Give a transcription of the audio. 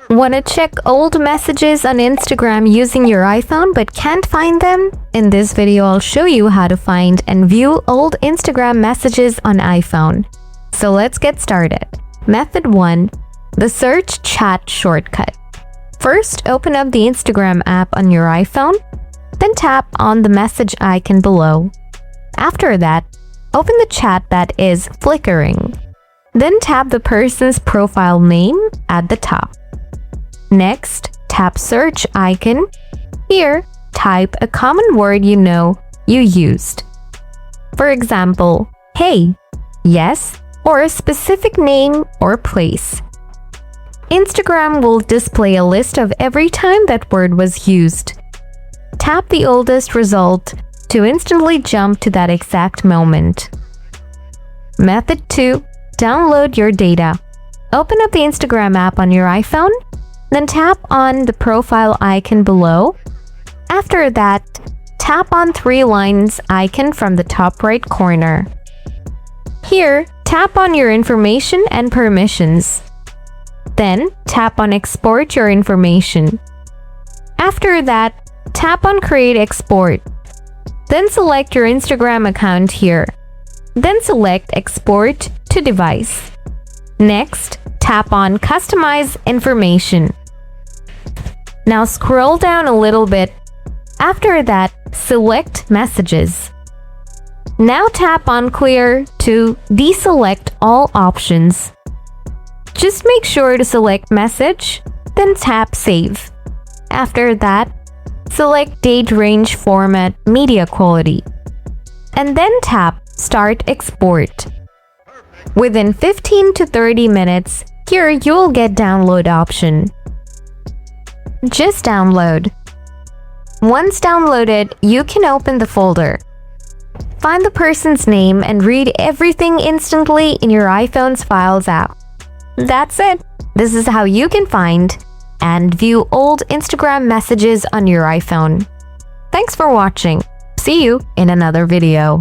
Want to check old messages on Instagram using your iPhone but can't find them? In this video, I'll show you how to find and view old Instagram messages on iPhone. So let's get started. Method 1. The search chat shortcut. First, open up the Instagram app on your iPhone, then tap on the message icon below. After that, open the chat that is flickering. Then tap the person's profile name at the top. Next, tap search icon. Here, type a common word you know you used. For example, hey, yes, or a specific name or place. Instagram will display a list of every time that word was used. Tap the oldest result to instantly jump to that exact moment. Method 2. Download your data. Open up the Instagram app on your iPhone, then tap on the profile icon below. After that, tap on 3 lines icon from the top right corner. Here, tap on your information and permissions. Then, tap on Export your information. After that, tap on Create Export. Then select your Instagram account here. Then select Export to Device. Next, tap on Customize Information. Now scroll down a little bit. After that, select Messages. Now tap on Clear to deselect all options. Just make sure to select Message, then tap Save. After that, select Date Range Format Media Quality. And then tap Start Export. Within 15 to 30 minutes, here you'll get download option. Just download. Once downloaded, you can open the folder. Find the person's name and read everything instantly in your iPhone's Files app. That's it. This is how you can find and view old Instagram messages on your iPhone. Thanks for watching. See you in another video.